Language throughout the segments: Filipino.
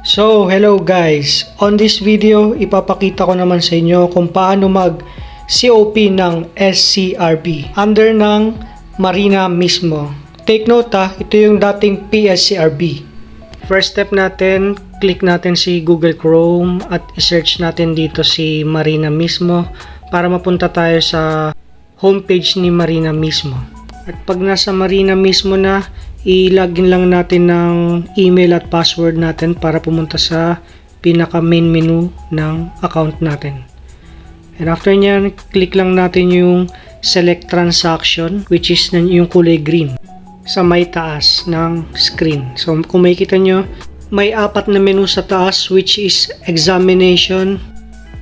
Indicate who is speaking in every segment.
Speaker 1: So, hello guys. On this video, ipapakita ko naman sa inyo kung paano mag COP ng SCRB under ng Marina mismo. Take note ito yung dating PSCRB. First step natin, click natin si Google Chrome at i-search natin dito si Marina mismo para mapunta tayo sa homepage ni Marina mismo. At pag nasa Marina mismo na, i-login lang natin ng email at password natin para pumunta sa pinaka main menu ng account natin. And after nyan, click lang natin yung select transaction, which is yung kulay green sa may taas ng screen. So kung makikita nyo, may 4 na menu sa taas, which is examination,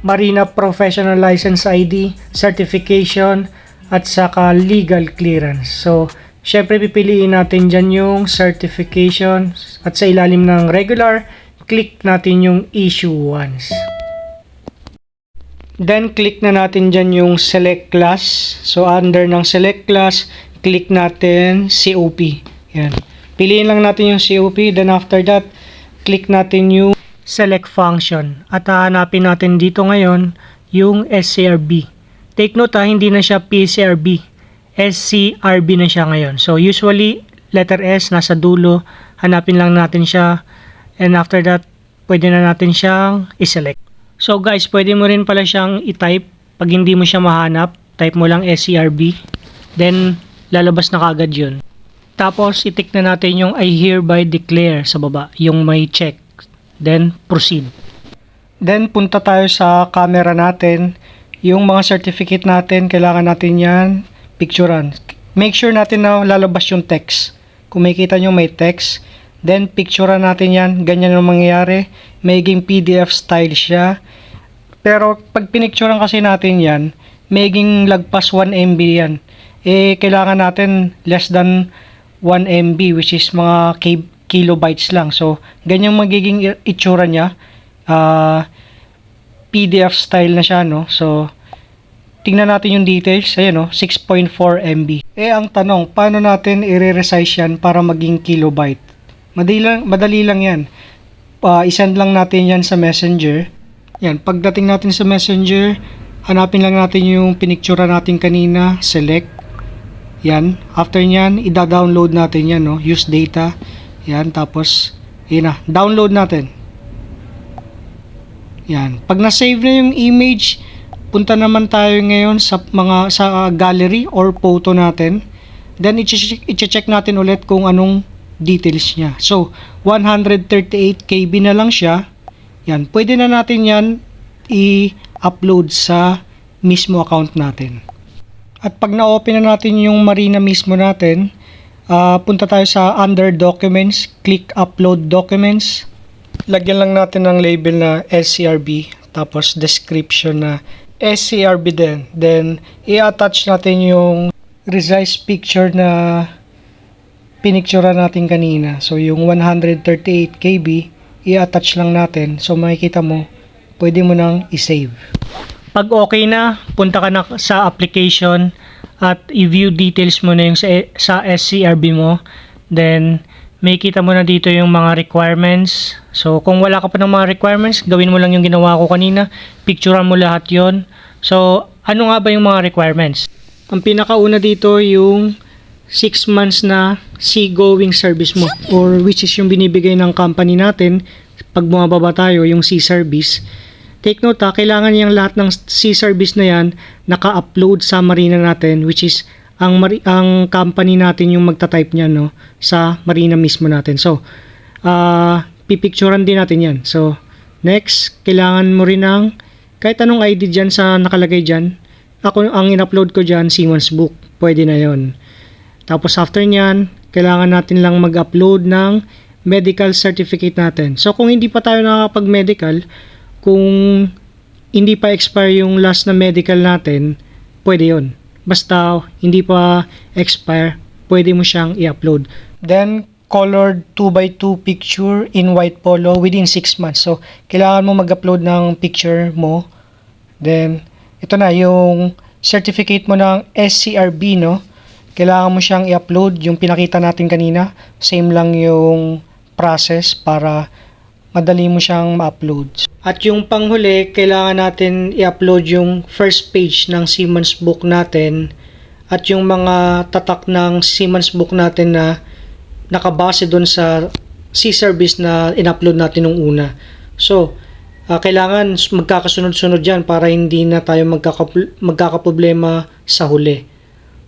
Speaker 1: Marina Professional License ID, certification, at saka legal clearance. So syempre pipiliin natin dyan yung certification at sa ilalim ng regular, click natin yung issue once. Then click na natin dyan yung select class. So under ng select class, click natin COP. Yan. Piliin lang natin yung COP. Then after that, click natin yung select function. At hahanapin natin dito ngayon yung SCRB. Take note hindi na siya PCRB. SCRB na siya ngayon. So usually, letter S nasa dulo. Hanapin lang natin siya. And after that, pwede na natin siyang iselect. So guys, pwede mo rin pala siyang i-type. Pag hindi mo siya mahanap, type mo lang SCRB. Then, lalabas na kagad yun. Tapos, i-tick na natin yung I hereby declare sa baba. Yung may check. Then, proceed. Then, punta tayo sa camera natin. Yung mga certificate natin, kailangan natin yan picturean. Make sure natin na lalabas yung text. Kung makikita nyo may text, then picturean natin yan. Ganyan ang mangyayari. Maging PDF style siya. Pero pag pinicturean kasi natin yan, maging lagpas 1 MB yan. Kailangan natin less than 1 MB, which is mga kilobytes lang. So, ganyan magiging itsura niya. PDF style na siya, no? So, tingnan natin yung details. Ayan, 6.4 MB. Ang tanong, paano natin i-resize yan para maging kilobyte? Madali lang yan. I-send lang natin yan sa Messenger. Yan, pagdating natin sa Messenger, hanapin lang natin yung pinictura natin kanina, select. Yan, after nyan, i-download natin yan, no? Use data. Yan, tapos, yun na, download natin. Yan, pag na-save na yung image, punta naman tayo ngayon sa gallery or photo natin. Then i-check natin ulit kung anong details niya. So 138 KB na lang siya. Yan, pwede na natin yan i-upload sa mismo account natin. At pag na-open na natin yung Marina mismo natin, punta tayo sa under documents, click upload documents. Lagyan lang natin ng label na SCRB, tapos description na SCRB din. Then, i-attach natin yung resize picture na pinictura natin kanina. So, yung 138 KB, i-attach lang natin. So, makikita mo, pwede mo nang i-save. Pag okay na, punta ka na sa application at i-view details mo na yung sa SCRB mo. Then, makikita mo na dito yung mga requirements. So, kung wala ka pa ng mga requirements, gawin mo lang yung ginawa ko kanina. Picturean mo lahat yon. So, ano nga ba yung mga requirements? Ang pinakauna dito yung 6 months na seagoing service mo, or which is yung binibigay ng company natin pag bumababa tayo, yung sea service. Take note kailangan yung lahat ng sea service na yan naka-upload sa Marina natin, which is ang company natin yung magta-type niyan, no, sa Marina mismo natin. So, pipicturean din natin yan. So, next, kailangan mo rin ng kahit anong ID dyan sa nakalagay dyan. Ako, ang in-upload ko dyan, Simon's Book. Pwede na yon. Tapos, after nyan, kailangan natin lang mag-upload ng medical certificate natin. So, kung hindi pa tayo nakakapag-medical, kung hindi pa expire yung last na medical natin, pwede yon. Basta hindi pa expire, pwede mo siyang i-upload. Then, colored 2x2 picture in white polo within 6 months. So, kailangan mo mag-upload ng picture mo. Then, ito na yung certificate mo ng SCRB, no? Kailangan mo siyang i-upload yung pinakita natin kanina. Same lang yung process para madali mo siyang ma-upload. At yung panghuli, kailangan natin i-upload yung first page ng Siemens book natin at yung mga tatak ng Siemens book natin na nakabase doon sa C-service na in-upload natin nung una. So, kailangan magkakasunod-sunod yan para hindi na tayo magkakaproblema sa huli.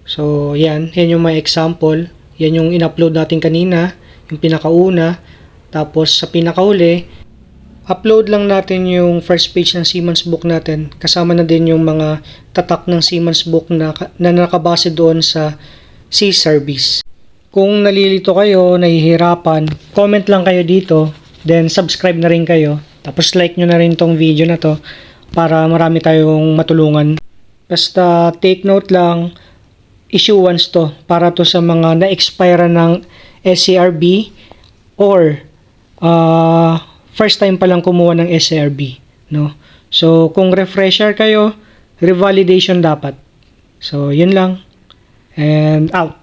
Speaker 1: So, yan yung mga example. Yan yung in-upload natin kanina, yung pinakauna. Tapos, sa pinakahuli, upload lang natin yung first page ng Siemens book natin. Kasama na din yung mga tatak ng Siemens book na nakabase doon sa C-service. Kung nalilito kayo, nahihirapan, comment lang kayo dito. Then, subscribe na rin kayo. Tapos, like nyo na rin tong video na to para marami tayong matulungan. Basta, take note lang, issuance to para to sa mga na-expire ng SCRB or first time pa lang kumuha ng SCRB, no? So, kung refresher kayo, revalidation dapat. So, yun lang. And out.